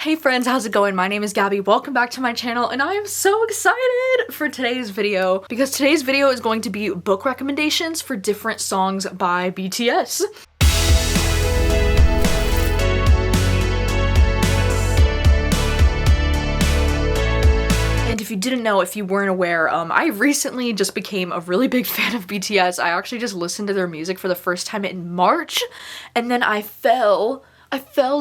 Hey friends, how's it going? My name is Gabby. Welcome back to my channel, and I am so excited for today's video because today's video is going to be book recommendations for different songs by BTS. And if you didn't know, if you weren't aware, I recently just became a really big fan of BTS. I actually just listened to their music for the first time in March, and then I fell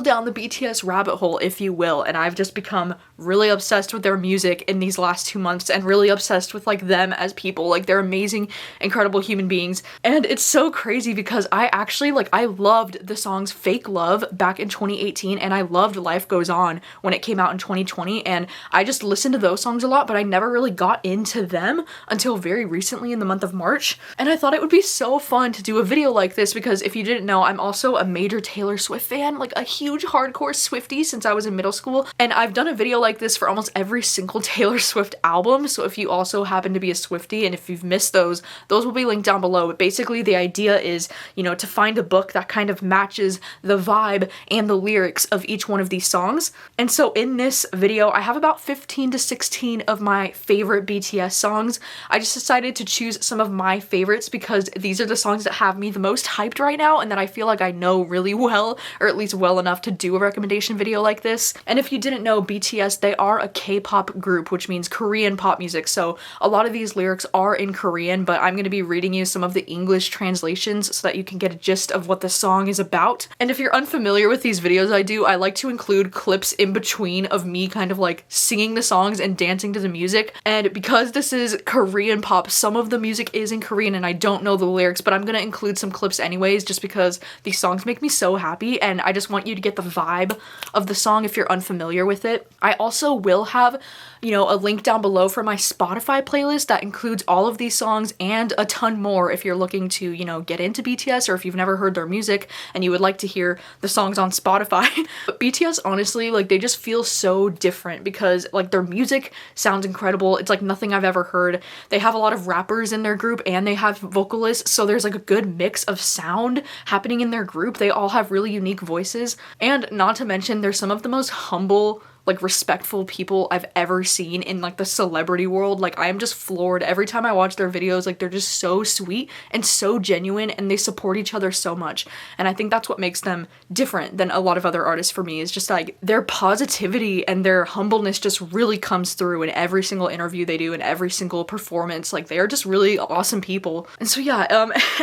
down the BTS rabbit hole, if you will, and I've just become really obsessed with their music in these last 2 months and really obsessed with like them as people. Like, they're amazing, incredible human beings. And it's so crazy because I loved the songs Fake Love back in 2018, and I loved Life Goes On when it came out in 2020, and I just listened to those songs a lot, but I never really got into them until very recently in the month of March. And I thought it would be so fun to do a video like this because if you didn't know, I'm also a major Taylor Swift fan, like a huge hardcore Swiftie since I was in middle school, and I've done a video like this for almost every single Taylor Swift album. So if you also happen to be a Swiftie and if you've missed those will be linked down below. But basically the idea is, you know, to find a book that kind of matches the vibe and the lyrics of each one of these songs. And so in this video, I have about 15 to 16 of my favorite BTS songs. I just decided to choose some of my favorites because these are the songs that have me the most hyped right now and that I feel like I know really well, or at least well enough to do a recommendation video like this. And if you didn't know, BTS, they are a K-pop group, which means Korean pop music. So a lot of these lyrics are in Korean, but I'm going to be reading you some of the English translations so that you can get a gist of what the song is about. And if you're unfamiliar with these videos I like to include clips in between of me kind of like singing the songs and dancing to the music. And because this is Korean pop, some of the music is in Korean and I don't know the lyrics, but I'm going to include some clips anyways just because these songs make me so happy and I just want you to get the vibe of the song if you're unfamiliar with it. I also will have, you know, a link down below for my Spotify playlist that includes all of these songs and a ton more if you're looking to, you know, get into BTS or if you've never heard their music and you would like to hear the songs on Spotify. But BTS, honestly, like, they just feel so different because like their music sounds incredible. It's like nothing I've ever heard. They have a lot of rappers in their group and they have vocalists, so there's like a good mix of sound happening in their group. They all have really unique voices, and not to mention they're some of the most humble, like, respectful people I've ever seen in like the celebrity world. Like, I am just floored every time I watch their videos. Like, they're just so sweet and so genuine and they support each other so much. And I think that's what makes them different than a lot of other artists for me, is just like their positivity and their humbleness just really comes through in every single interview they do and every single performance. Like, they are just really awesome people. And so yeah,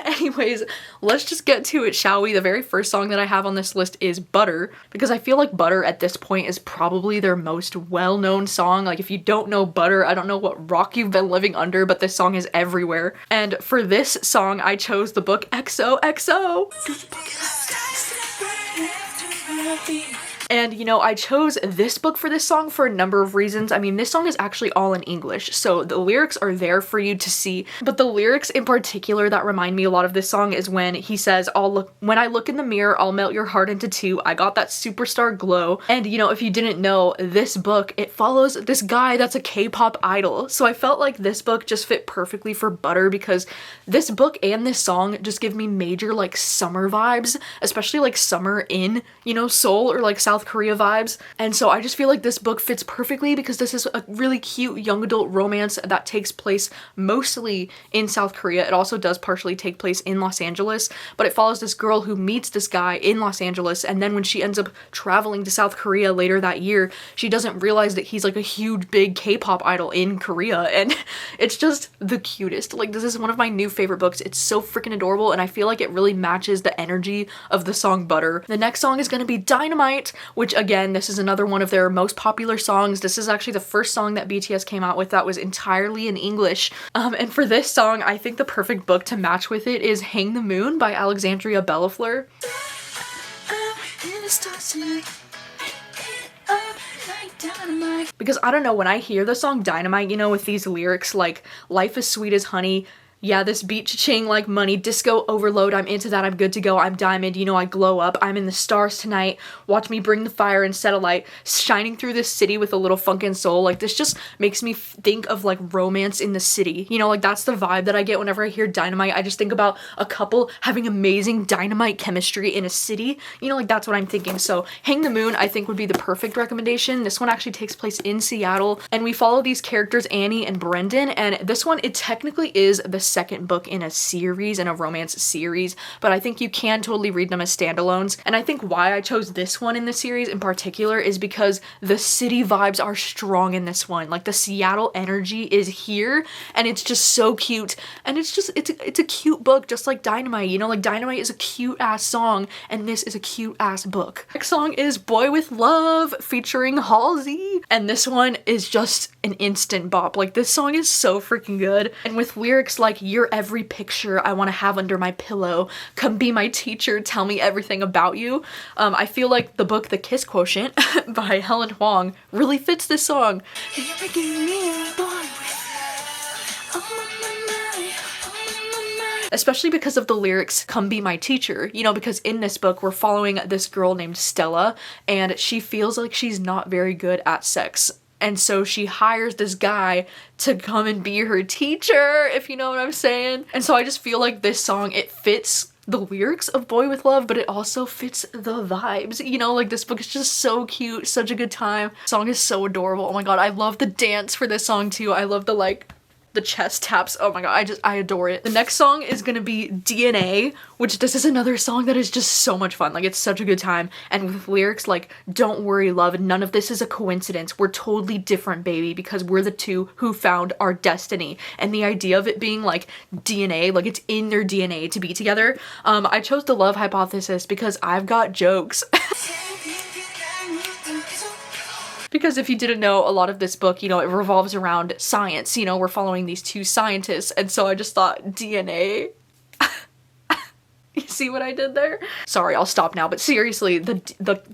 anyways, let's just get to it, shall we? The very first song that I have on this list is Butter, because I feel like Butter at this point is probably their most well-known song. Like, if you don't know Butter, I don't know what rock you've been living under, but this song is everywhere. And for this song, I chose the book XOXO. And, you know, I chose this book for this song for a number of reasons. I mean, this song is actually all in English, so the lyrics are there for you to see. But the lyrics in particular that remind me a lot of this song is when he says, when I look in the mirror, I'll melt your heart into two. I got that superstar glow. And, you know, if you didn't know, this book, it follows this guy that's a K-pop idol. So I felt like this book just fit perfectly for Butter because this book and this song just give me major, like, summer vibes, especially like summer in, you know, Seoul or like South Korea vibes. And so I just feel like this book fits perfectly because this is a really cute young adult romance that takes place mostly in South Korea. It also does partially take place in Los Angeles, but it follows this girl who meets this guy in Los Angeles, and then when she ends up traveling to South Korea later that year, she doesn't realize that he's like a huge big K-pop idol in Korea, and it's just the cutest. Like, this is one of my new favorite books. It's so freaking adorable, and I feel like it really matches the energy of the song Butter. The next song is gonna be Dynamite, which again, this is another one of their most popular songs. This is actually the first song that BTS came out with that was entirely in English. And for this song, I think the perfect book to match with it is Hang the Moon by Alexandria Bellafleur. Because I don't know, when I hear the song Dynamite, you know, with these lyrics like life is sweet as honey, Yeah, this beat cha-ching like money, disco overload, I'm into that, I'm good to go, I'm diamond, you know I glow up, I'm in the stars tonight, watch me bring the fire and set a light, shining through this city with a little funk and soul. Like, this just makes me think of like romance in the city, you know, like that's the vibe that I get whenever I hear Dynamite. I just think about a couple having amazing dynamite chemistry in a city, you know, like that's what I'm thinking. So Hang the Moon I think would be the perfect recommendation. This one actually takes place in Seattle, and we follow these characters Annie and Brendan, and this one, it technically is the second book in a series, in a romance series, but I think you can totally read them as standalones. And I think why I chose this one in the series in particular is because the city vibes are strong in this one. Like, the Seattle energy is here, and it's just so cute. And it's just, it's a cute book, just like Dynamite, you know, like Dynamite is a cute ass song, and this is a cute ass book. Next song is Boy with Love featuring Halsey, and this one is just an instant bop. Like, this song is so freaking good, and with lyrics like, "You're every picture I want to have under my pillow, come be my teacher, tell me everything about you." I feel like the book The Kiss Quotient by Helen Huang really fits this song. Especially because of the lyrics, "Come be my teacher," you know, because in this book we're following this girl named Stella, and she feels like she's not very good at sex. And so she hires this guy to come and be her teacher, if you know what I'm saying. And so I just feel like this song, it fits the lyrics of Boy with Love, but it also fits the vibes, you know, like this book is just so cute, such a good time. The song is so adorable. Oh my god, I love the dance for this song too. I love the like the chest taps. Oh my god, I adore it. The next song is gonna be DNA, which this is another song that is just so much fun. Like, it's such a good time, and with lyrics like, "Don't worry love, none of this is a coincidence, we're totally different baby because we're the two who found our destiny." And the idea of it being like DNA, like it's in their DNA to be together. I chose The Love Hypothesis because I've got jokes. Because if you didn't know, a lot of this book, you know, it revolves around science. You know, we're following these two scientists, and so I just thought DNA. You see what I did there? Sorry, I'll stop now, but seriously, the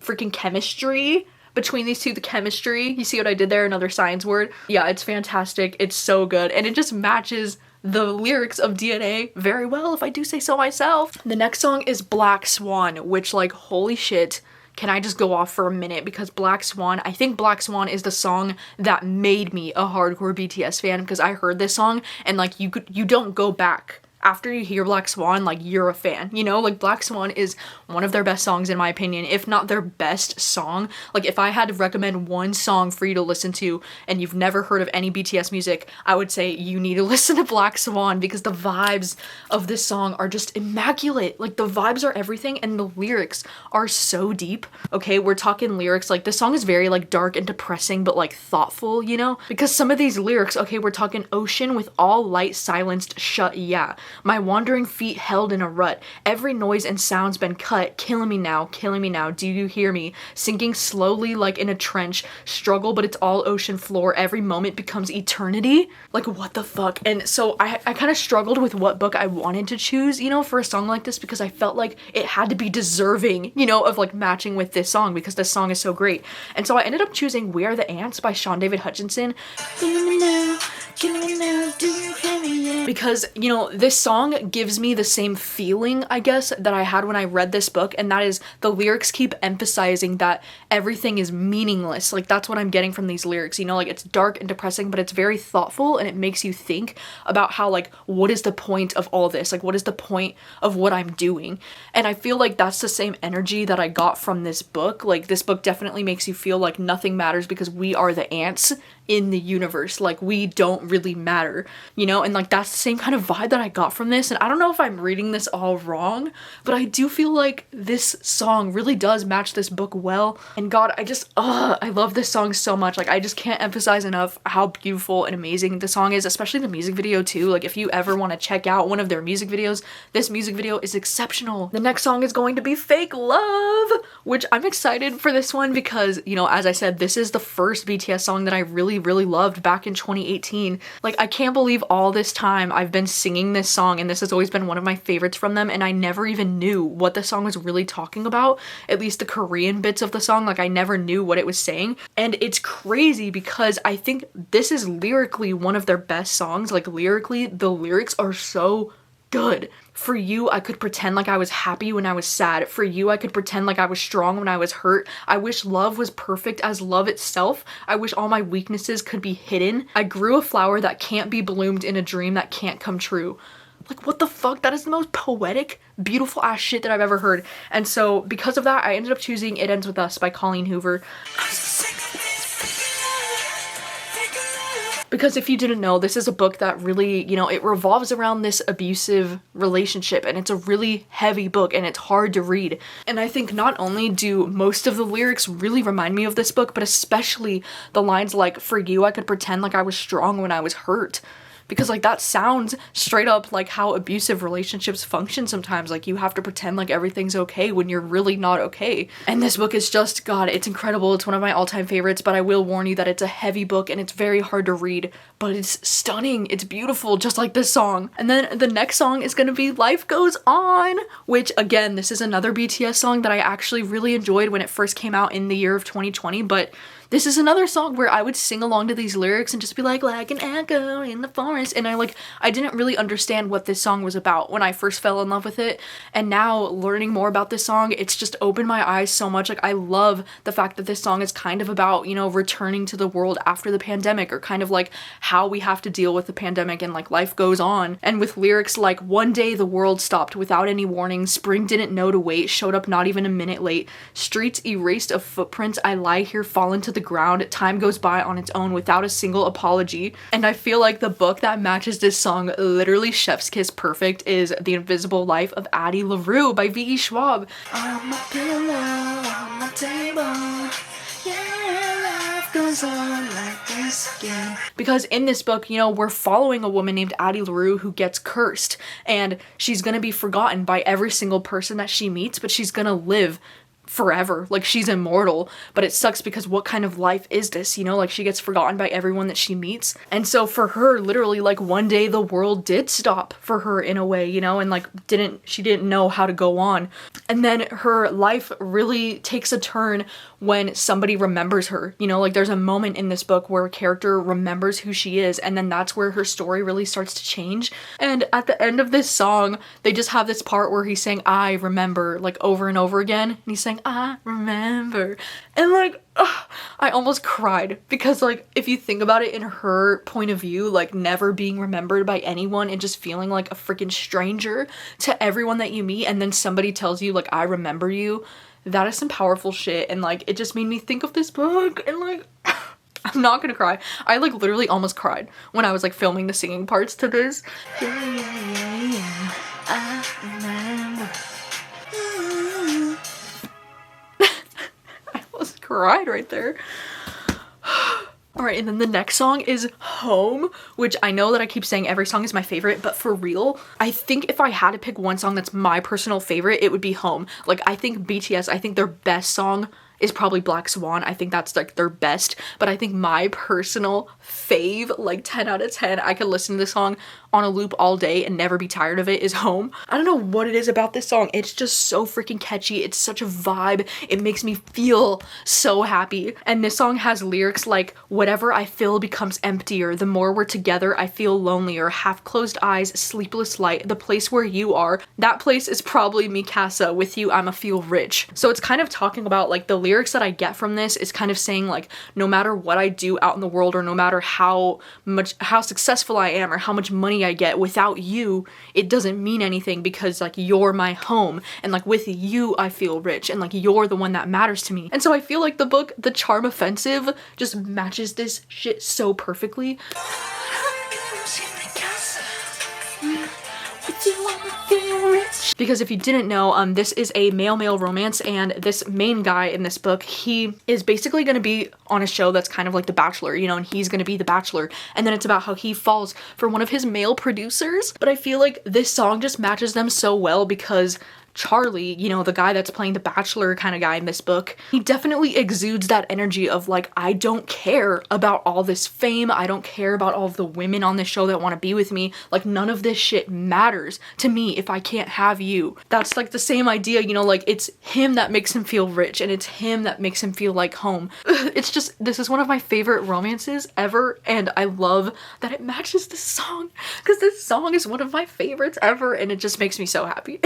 freaking chemistry between these two, the chemistry, you see what I did there? Another science word. Yeah, it's fantastic. It's so good, and it just matches the lyrics of DNA very well, if I do say so myself. The next song is Black Swan, which, like, holy shit. Can I just go off for a minute? Because Black Swan, I think Black Swan is the song that made me a hardcore BTS fan, because I heard this song and like you don't go back. After you hear Black Swan, like, you're a fan, you know? Like, Black Swan is one of their best songs in my opinion, if not their best song. Like, if I had to recommend one song for you to listen to and you've never heard of any BTS music, I would say you need to listen to Black Swan, because the vibes of this song are just immaculate. Like, the vibes are everything, and the lyrics are so deep. Okay, we're talking lyrics, like, this song is very, like, dark and depressing, but, like, thoughtful, you know? Because some of these lyrics, okay, we're talking ocean with all light silenced, shut, yeah. My wandering feet held in a rut. Every noise and sound's been cut. Killing me now, do you hear me? Sinking slowly like in a trench. Struggle, but it's all ocean floor. Every moment becomes eternity. Like, what the fuck? And so I kind of struggled with what book I wanted to choose, you know, for a song like this, because I felt like it had to be deserving, you know, of like matching with this song, because this song is so great. And so I ended up choosing We Are the Ants by Sean David Hutchinson. Because, you know, this song gives me the same feeling, I guess, that I had when I read this book, and that is the lyrics keep emphasizing that everything is meaningless. Like, that's what I'm getting from these lyrics, you know, like, it's dark and depressing, but it's very thoughtful, and it makes you think about how, like, what is the point of all this? Like, what is the point of what I'm doing? And I feel like that's the same energy that I got from this book. Like, this book definitely makes you feel like nothing matters because we are the ants in the universe. Like, we don't really matter, you know? And like, that's the same kind of vibe that I got from this. And I don't know if I'm reading this all wrong, but I do feel like this song really does match this book well. And god, I love this song so much. Like, I just can't emphasize enough how beautiful and amazing the song is, especially the music video too. Like, if you ever want to check out one of their music videos, this music video is exceptional. The next song is going to be Fake Love, which I'm excited for this one because, you know, as I said, this is the first BTS song that I really really loved back in 2018. Like, I can't believe all this time I've been singing this song, and this has always been one of my favorites from them, and I never even knew what the song was really talking about, at least the Korean bits of the song. Like, I never knew what it was saying, and it's crazy because I think this is lyrically one of their best songs. Like, lyrically, the lyrics are so good. For you, I could pretend like I was happy when I was sad. For you, I could pretend like I was strong when I was hurt. I wish love was perfect as love itself. I wish all my weaknesses could be hidden. I grew a flower that can't be bloomed in a dream that can't come true. Like, what the fuck? That is the most poetic, beautiful ass shit that I've ever heard. And so because of that, I ended up choosing It Ends With Us by Colleen Hoover. Because if you didn't know, this is a book that really, you know, it revolves around this abusive relationship, and it's a really heavy book and it's hard to read. And I think not only do most of the lyrics really remind me of this book, but especially the lines like, for you, I could pretend like I was strong when I was hurt. Because, like, that sounds straight up like how abusive relationships function sometimes. Like, you have to pretend like everything's okay when you're really not okay. And this book is just, God, it's incredible. It's one of my all-time favorites, but I will warn you that it's a heavy book and it's very hard to read, but it's stunning. It's beautiful, just like this song. And then the next song is gonna be Life Goes On, which, again, this is another BTS song that I actually really enjoyed when it first came out in the year of 2020, but this is another song where I would sing along to these lyrics and just be like an echo in the forest. And I didn't really understand what this song was about when I first fell in love with it. And now learning more about this song, it's just opened my eyes so much. Like, I love the fact that this song is kind of about, you know, returning to the world after the pandemic, or kind of like how we have to deal with the pandemic and like life goes on. And with lyrics like, one day the world stopped without any warning, spring didn't know to wait, showed up not even a minute late, streets erased of footprints, I lie here fallen to the ground, time goes by on its own without a single apology. And I feel like the book that matches this song literally chef's kiss perfect is The Invisible Life of Addie LaRue by V.E. Schwab. On my pillow, on my table, yeah, life goes on like this again. Because in this book, you know, we're following a woman named Addie LaRue who gets cursed, and she's gonna be forgotten by every single person that she meets, but she's gonna live forever. Like, she's immortal, but it sucks because what kind of life is this, you know? Like, she gets forgotten by everyone that she meets. And so for her, literally, like, one day the world did stop for her in a way, you know, and like she didn't know how to go on. And then her life really takes a turn when somebody remembers her, you know, like there's a moment in this book where a character remembers who she is, and then that's where her story really starts to change. And at the end of this song, they just have this part where he's saying, I remember, like over and over again, and he's saying, I remember, and like, I almost cried, because like, if you think about it in her point of view, like never being remembered by anyone and just feeling like a freaking stranger to everyone that you meet, and then somebody tells you like, I remember you, that is some powerful shit. And like, it just made me think of this book, and like, I'm not gonna cry. I like literally almost cried when I was like filming the singing parts to this. Yeah, yeah, yeah, I remember. I almost cried right there. Alright, and then the next song is Home, which I know that I keep saying every song is my favorite, but for real, I think if I had to pick one song that's my personal favorite, it would be Home. Like, I think BTS, I think their best song is probably Black Swan. I think that's like their best, but I think my personal fave, like 10 out of 10, I could listen to this song on a loop all day and never be tired of it, is Home. I don't know what it is about this song. It's just so freaking catchy. It's such a vibe. It makes me feel so happy. And this song has lyrics like, whatever I fill becomes emptier. The more we're together, I feel lonelier. Half closed eyes, sleepless light. The place where you are, that place is probably Mikasa. With you, I'ma feel rich. So it's kind of talking about like the lyrics that I get from this is kind of saying like, no matter what I do out in the world, or no matter how successful I am, or how much money I get, without you, it doesn't mean anything, because like you're my home, and like with you I feel rich, and like you're the one that matters to me. And so I feel like the book The Charm Offensive just matches this shit so perfectly. Because if you didn't know, this is a male-male romance, and this main guy in this book, he is basically going to be on a show that's kind of like The Bachelor, you know, and he's going to be the bachelor, and then it's about how he falls for one of his male producers. But I feel like this song just matches them so well, because Charlie, you know, the guy that's playing the bachelor kind of guy in this book, he definitely exudes that energy of like, I don't care about all this fame, I don't care about all of the women on this show that want to be with me, like none of this shit matters to me if I can't have you. That's like the same idea, you know, like it's him that makes him feel rich and it's him that makes him feel like home. It's just, this is one of my favorite romances ever, and I love that it matches this song because this song is one of my favorites ever and it just makes me so happy.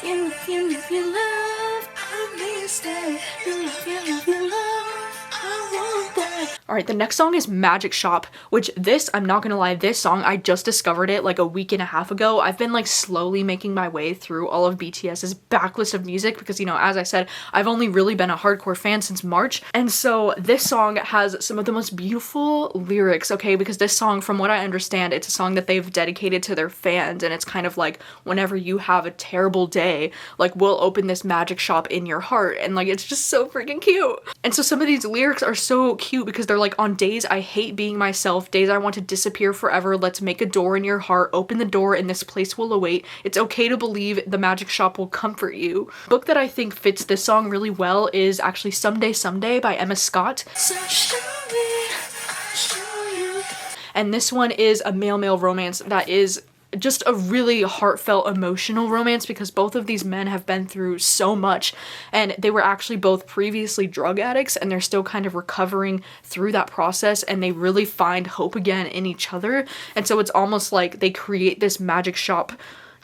You love, I miss that. You love, I want that. Alright, the next song is Magic Shop, which this, I'm not gonna lie, this song, I just discovered it like a week and a half ago. I've been like slowly making my way through all of BTS's backlist of music because, you know, as I said, I've only really been a hardcore fan since March. And so this song has some of the most beautiful lyrics, okay? Because this song, from what I understand, it's a song that they've dedicated to their fans, and it's kind of like, whenever you have a terrible day, like we'll open this magic shop in your heart, and like it's just so freaking cute. And so some of these lyrics are so cute because they're like, on days I hate being myself, days I want to disappear forever, let's make a door in your heart, open the door and this place will await. It's okay to believe the magic shop will comfort you. A book that I think fits this song really well is actually Someday Someday by Emma Scott. So and this one is a male-male romance that is just a really heartfelt, emotional romance because both of these men have been through so much, and they were actually both previously drug addicts, and they're still kind of recovering through that process, and they really find hope again in each other. And so it's almost like they create this magic shop,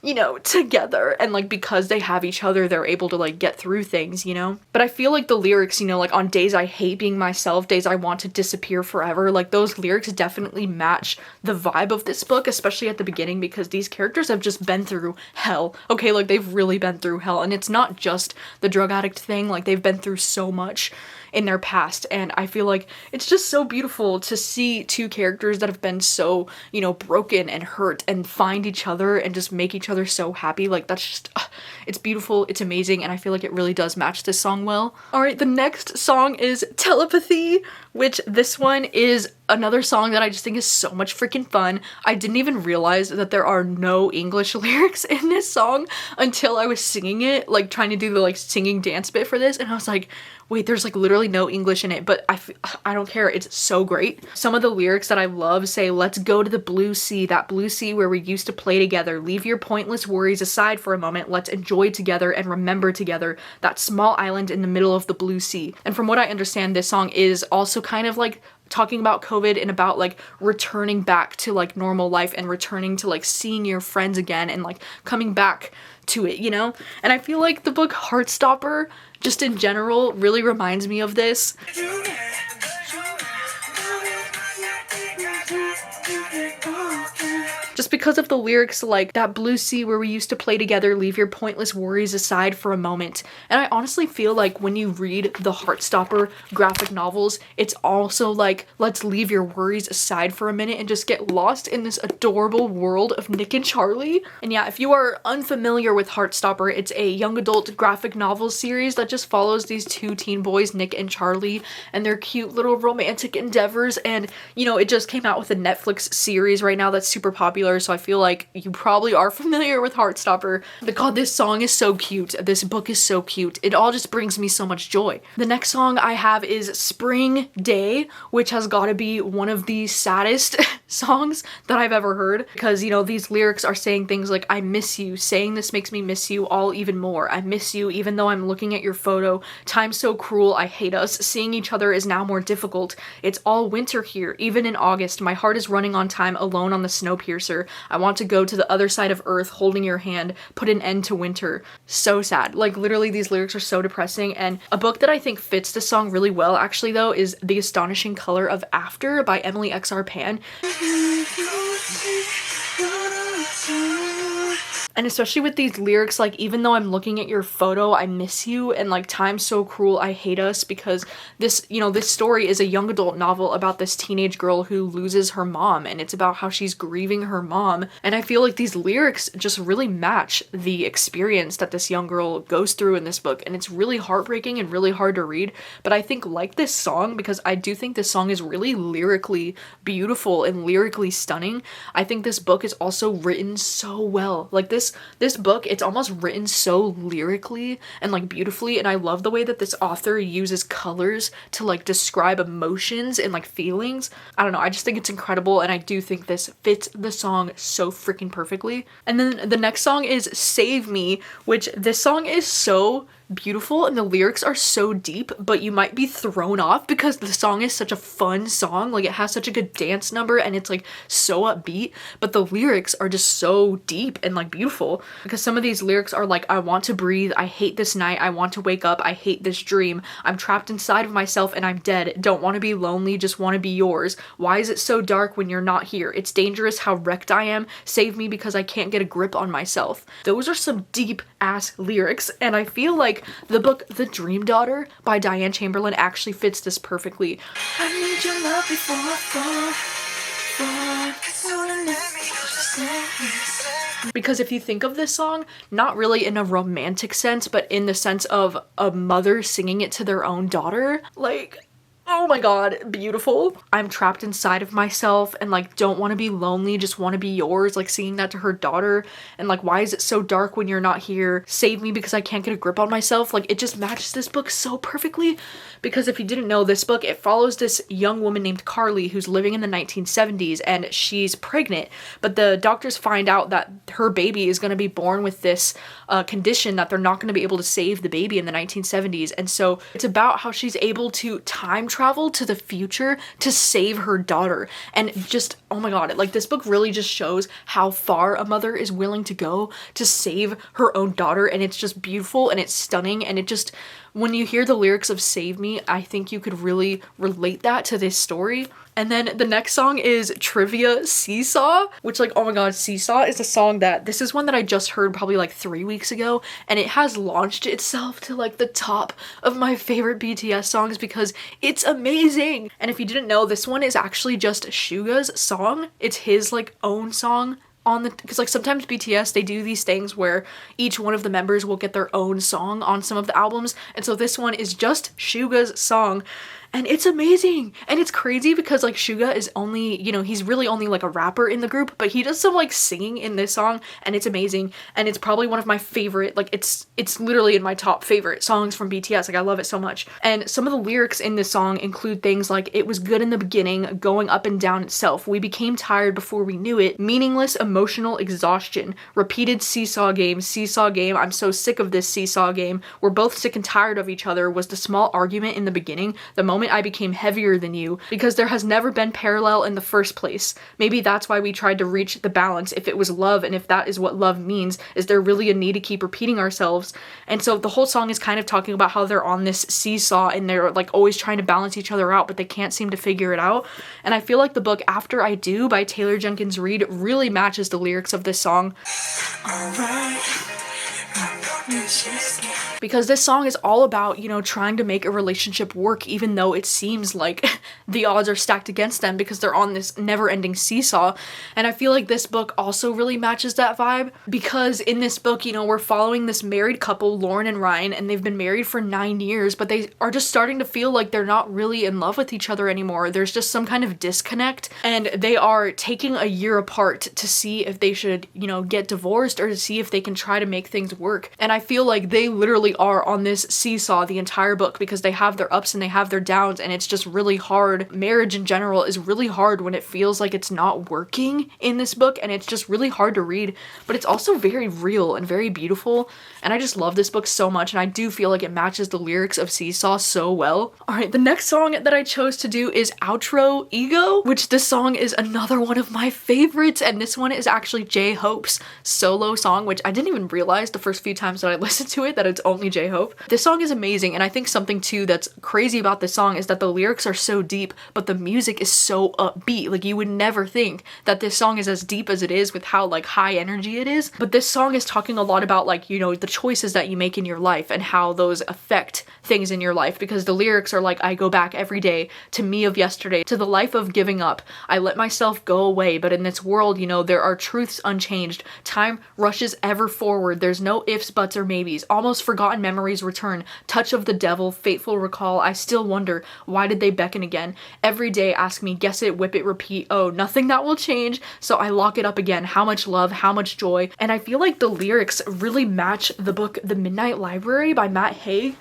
you know, together, and like because they have each other, they're able to like get through things, you know. But I feel like the lyrics, you know, like on days I hate being myself, days I want to disappear forever, like those lyrics definitely match the vibe of this book, especially at the beginning, because these characters have just been through hell, okay? Like they've really been through hell, and it's not just the drug addict thing, like they've been through so much in their past, and I feel like it's just so beautiful to see two characters that have been so, you know, broken and hurt and find each other and just make each other so happy. Like that's just, it's beautiful, it's amazing, and I feel like it really does match this song well. Alright, the next song is Telepathy, which this one is another song that I just think is so much freaking fun. I didn't even realize that there are no English lyrics in this song until I was singing it, like trying to do the like singing dance bit for this, and I was like, wait, there's like literally no English in it, but I don't care, it's so great. Some of the lyrics that I love say, let's go to the blue sea, that blue sea where we used to play together, leave your pointless worries aside for a moment, let's enjoy together and remember together that small island in the middle of the blue sea. And from what I understand, this song is also kind of like talking about COVID and about like returning back to like normal life and returning to like seeing your friends again and like coming back to it, you know? And I feel like the book Heartstopper, just in general, really reminds me of this. Just because of the lyrics like, that blue sea where we used to play together, leave your pointless worries aside for a moment. And I honestly feel like when you read the Heartstopper graphic novels, it's also like, let's leave your worries aside for a minute and just get lost in this adorable world of Nick and Charlie. And yeah, if you are unfamiliar with Heartstopper, it's a young adult graphic novel series that just follows these two teen boys, Nick and Charlie, and their cute little romantic endeavors. And, you know, it just came out with a Netflix series right now that's super popular, so I feel like you probably are familiar with Heartstopper. But God, this song is so cute. This book is so cute. It all just brings me so much joy. The next song I have is Spring Day, which has got to be one of the saddest songs that I've ever heard, because, you know, these lyrics are saying things like, I miss you, saying this makes me miss you all even more. I miss you even though I'm looking at your photo. Time's so cruel, I hate us. Seeing each other is now more difficult. It's all winter here, even in August. My heart is running on time alone on the Snowpiercer. I want to go to the other side of Earth holding your hand, put an end to winter. So sad. Like literally these lyrics are so depressing. And a book that I think fits this song really well actually though is The Astonishing Color of After by Emily X.R. Pan. And especially with these lyrics like, even though I'm looking at your photo, I miss you, and like, time's so cruel, I hate us, because this, you know, this story is a young adult novel about this teenage girl who loses her mom, and it's about how she's grieving her mom. And I feel like these lyrics just really match the experience that this young girl goes through in this book, and it's really heartbreaking and really hard to read. But I think, like this song, because I do think this song is really lyrically beautiful and lyrically stunning, I think this book is also written so well. Like, this this book, it's almost written so lyrically and like beautifully, and I love the way that this author uses colors to like describe emotions and like feelings. I don't know, I just think it's incredible, and I do think this fits the song so freaking perfectly. And then the next song is Save Me, which this song is so beautiful and the lyrics are so deep, but you might be thrown off because the song is such a fun song. Like, it has such a good dance number and it's like so upbeat, but the lyrics are just so deep and like beautiful, because some of these lyrics are like, I want to breathe, I hate this night, I want to wake up, I hate this dream, I'm trapped inside of myself and I'm dead, don't want to be lonely, just want to be yours, why is it so dark when you're not here, it's dangerous how wrecked I am, save me because I can't get a grip on myself. Those are some deep ass lyrics, and I feel like the book The Dream Daughter by Diane Chamberlain actually fits this perfectly. I need your love before I fall. Because if you think of this song, not really in a romantic sense, but in the sense of a mother singing it to their own daughter, like, oh my god, beautiful. I'm trapped inside of myself and like don't want to be lonely, just want to be yours, like singing that to her daughter, and like, why is it so dark when you're not here, save me because I can't get a grip on myself. Like, it just matches this book so perfectly, because if you didn't know, this book, it follows this young woman named Carly who's living in the 1970s and she's pregnant, but the doctors find out that her baby is going to be born with this condition that they're not going to be able to save the baby in the 1970s, and so it's about how she's able to time travel to the future to save her daughter. And just, oh my god, like, this book really just shows how far a mother is willing to go to save her own daughter, and it's just beautiful and it's stunning, and it just, when you hear the lyrics of Save Me, I think you could really relate that to this story. And then the next song is Trivia Seesaw, which, like, oh my god, Seesaw is a song that, this is one that I just heard probably like 3 weeks ago, and it has launched itself to like the top of my favorite BTS songs because it's amazing. And if you didn't know, this one is actually just Suga's song. It's his like own song on the, because like sometimes BTS, they do these things where each one of the members will get their own song on some of the albums, and so this one is just Suga's song. And it's amazing, and it's crazy because like Suga is only, you know, he's really only like a rapper in the group, but he does some like singing in this song, and it's amazing, and it's probably one of my favorite, like it's literally in my top favorite songs from BTS. Like, I love it so much. And some of the lyrics in this song include things like, it was good in the beginning, going up and down itself, we became tired before we knew it, meaningless emotional exhaustion, repeated seesaw game, I'm so sick of this seesaw game, we're both sick and tired of each other, was the small argument in the beginning, the moment I became heavier than you, because there has never been parallel in the first place. Maybe that's why we tried to reach the balance, if it was love, and if that is what love means, is there really a need to keep repeating ourselves? And so the whole song is kind of talking about how they're on this seesaw and they're like always trying to balance each other out, but they can't seem to figure it out. And I feel like the book After I Do by Taylor Jenkins Reid really matches the lyrics of this song. Alright. Because this song is all about, you know, trying to make a relationship work even though it seems like the odds are stacked against them because they're on this never-ending seesaw. And I feel like this book also really matches that vibe, because in this book, you know, we're following this married couple, Lauren and Ryan, and they've been married for 9 years, but they are just starting to feel like they're not really in love with each other anymore. There's just some kind of disconnect, and they are taking a year apart to see if they should, you know, get divorced or to see if they can try to make things work. And I feel like they literally are on this seesaw the entire book because they have their ups and they have their downs, and it's just really hard. Marriage in general is really hard when it feels like it's not working in this book, and it's just really hard to read, but it's also very real and very beautiful, and I just love this book so much, and I do feel like it matches the lyrics of Seesaw so well. Alright, the next song that I chose to do is Outro Ego, which this song is another one of my favorites, and this one is actually J-Hope's solo song, which I didn't even realize the first few times that I listened to it that it's only J-Hope. This song is amazing, and I think something too that's crazy about this song is that the lyrics are so deep, but the music is so upbeat. Like, you would never think that this song is as deep as it is with how like high energy it is, but this song is talking a lot about like, you know, the choices that you make in your life and how those affect things in your life, because the lyrics are like, I go back every day to me of yesterday, to the life of giving up. I let myself go away, but in this world, you know, there are truths unchanged. Time rushes ever forward. There's no ifs, buts, or maybes. Almost forgot forgotten memories return, touch of the devil, fateful recall, I still wonder, why did they beckon again? Every day ask me, guess it, whip it, repeat, oh, nothing that will change, so I lock it up again, how much love, how much joy. And I feel like the lyrics really match the book The Midnight Library by Matt Haig.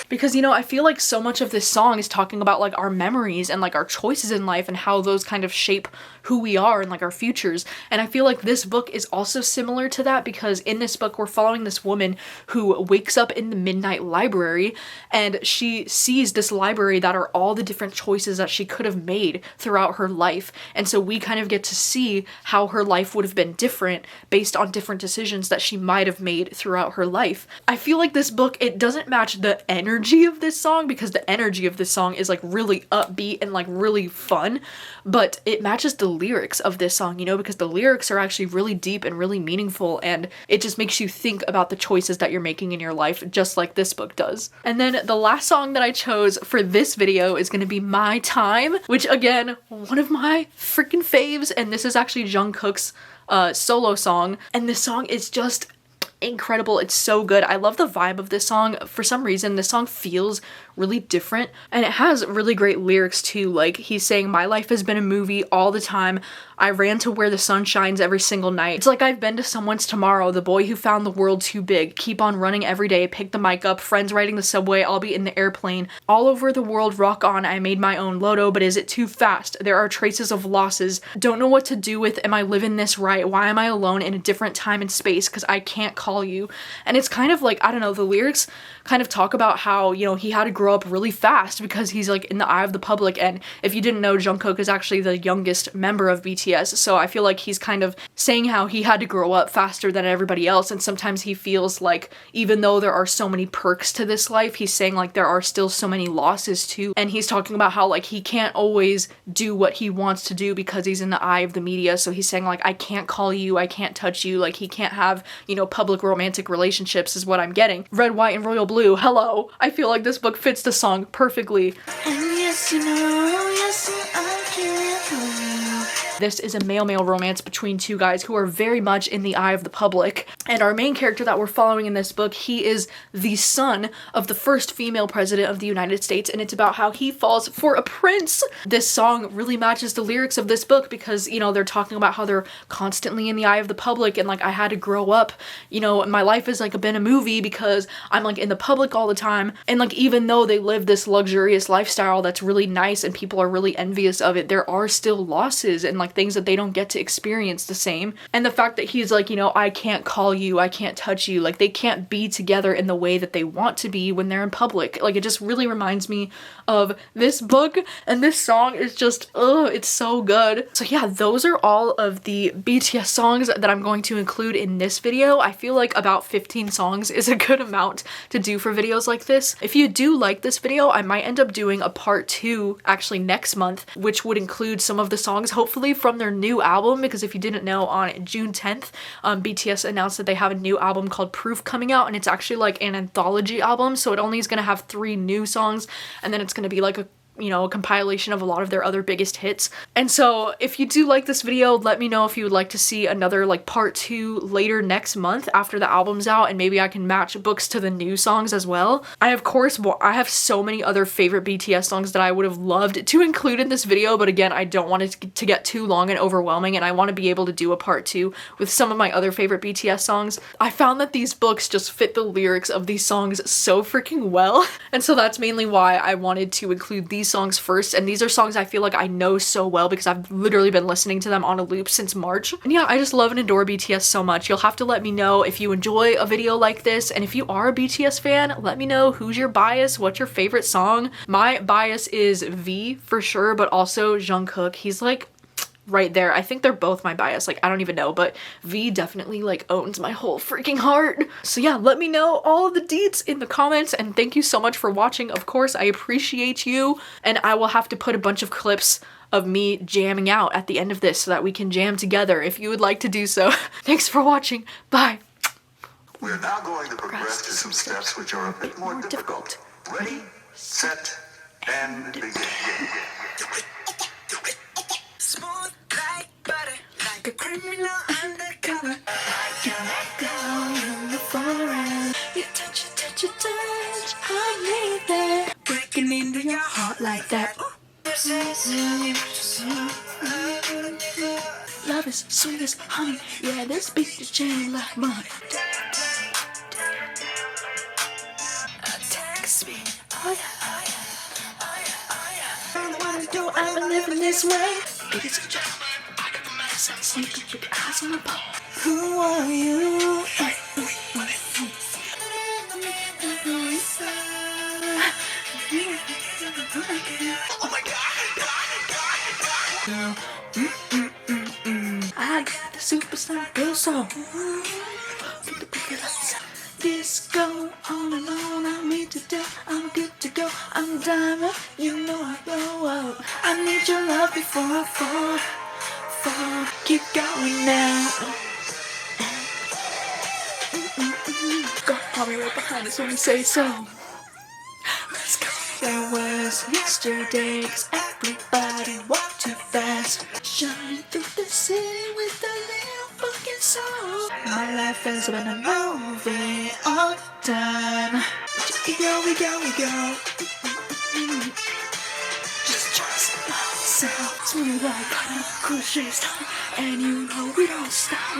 Because, you know, I feel like so much of this song is talking about like our memories and like our choices in life and how those kind of shape who we are and like our futures. And I feel like this book is also similar to that, because in this book we're following this woman who wakes up in the midnight library and she sees this library that are all the different choices that she could have made throughout her life. And so we kind of get to see how her life would have been different based on different decisions that she might have made throughout her life. I feel like this book, it doesn't match the energy of this song, because the energy of this song is like really upbeat and like really fun, but it matches the lyrics of this song, you know, because the lyrics are actually really deep and really meaningful, and it just makes you think about the choices that you're making in your life, just like this book does. And then the last song that I chose for this video is going to be My Time, which again, one of my freaking faves, and this is actually Jungkook's solo song, and this song is just incredible. It's so good. I love the vibe of this song. For some reason, this song feels really different, and it has really great lyrics too. Like, he's saying, my life has been a movie all the time. I ran to where the sun shines every single night. It's like I've been to someone's tomorrow, the boy who found the world too big. Keep on running every day, pick the mic up, friends riding the subway, I'll be in the airplane. All over the world, rock on, I made my own Loto, but is it too fast? There are traces of losses. Don't know what to do with, am I living this right? Why am I alone in a different time and space? Cause I can't call you. And it's kind of like, I don't know, the lyrics kind of talk about how, you know, he had to grow up really fast because he's like in the eye of the public. And if you didn't know, Jungkook is actually the youngest member of BTS. So I feel like he's kind of saying how he had to grow up faster than everybody else. And sometimes he feels like even though there are so many perks to this life, he's saying like there are still so many losses too. And he's talking about how like he can't always do what he wants to do because he's in the eye of the media. So he's saying like, I can't call you, I can't touch you. Like he can't have, you know, public romantic relationships is what I'm getting. Red, white, and royal blue. Hello. I feel like this book fits the song perfectly. And yes, you know, yes, I can't believe. This is a male-male romance between two guys who are very much in the eye of the public. And our main character that we're following in this book, he is the son of the first female president of the United States, and it's about how he falls for a prince. This song really matches the lyrics of this book because, you know, they're talking about how they're constantly in the eye of the public and like I had to grow up, you know, my life has like been a movie because I'm like in the public all the time. And like even though they live this luxurious lifestyle that's really nice and people are really envious of it, there are still losses and like things that they don't get to experience the same. And the fact that he's like, you know, I can't call you, I can't touch you, like they can't be together in the way that they want to be when they're in public. Like it just really reminds me of this book, and this song is just, it's so good. So yeah, those are all of the BTS songs that I'm going to include in this video. I feel like about 15 songs is a good amount to do for videos like this. If you do like this video, I might end up doing a part 2 actually next month, which would include some of the songs hopefully from their new album, because if you didn't know, on June 10th, BTS announced that they have a new album called Proof coming out, and it's actually like an anthology album, so it only is going to have 3 new songs, and then it's going to be like a, you know, a compilation of a lot of their other biggest hits. And so if you do like this video, let me know if you would like to see another like part 2 later next month after the album's out, and maybe I can match books to the new songs as well. I have so many other favorite BTS songs that I would have loved to include in this video, but again, I don't want it to get too long and overwhelming, and I want to be able to do a part 2 with some of my other favorite BTS songs. I found that these books just fit the lyrics of these songs so freaking well, and so that's mainly why I wanted to include these songs first. And these are songs I feel like I know so well because I've literally been listening to them on a loop since March. And yeah, I just love and adore BTS so much. You'll have to let me know if you enjoy a video like this, and if you are a BTS fan, let me know who's your bias, what's your favorite song. My bias is V for sure, but also Jungkook. He's like right there. I think they're both my bias. Like, I don't even know, but V definitely like owns my whole freaking heart. So yeah, let me know all of the deets in the comments, and thank you so much for watching. Of course, I appreciate you, and I will have to put a bunch of clips of me jamming out at the end of this so that we can jam together if you would like to do so. Thanks for watching. Bye. We're now going to progress to some steps which are a bit more difficult. Ready, set, and begin. Smooth like butter, like a criminal undercover. You're that girl in the forest. You touch, I need that. Breaking into your heart like that. Love is sweet as honey. Yeah, this beat is changing like money. Text me. Oh yeah, oh yeah, oh yeah, oh yeah. I don't wanna do, I'm living this way. Ladies and gentlemen, I got the medicine. Sneak up with your eyes on the ball. Who are you? Oh my God. I got the superstar girl song. Disco on and on, I need to do, I'm good to go. I'm a diamond, you know I blow up. I need your love before I fall. Keep going now. Go, call me right behind us when you say so. Let's go. There was yesterday, 'cause everybody walked too fast. Shining through the city with a little fucking soul. My life has been a movie all the time. We go. Just trust myself. Smooth like a cruise ship style. And you know we don't stop.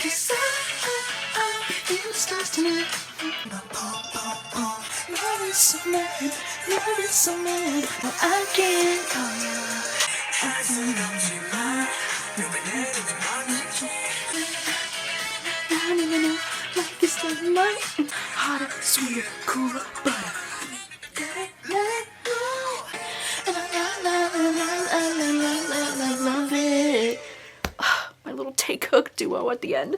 'Cause I feel stars tonight. Love is so mad. No, I can't call you. I don't know you lie. I don't even know, like it's the night. Hotter, sweeter, cooler, butter. Let it go. And I love it. My little take hook duo at the end.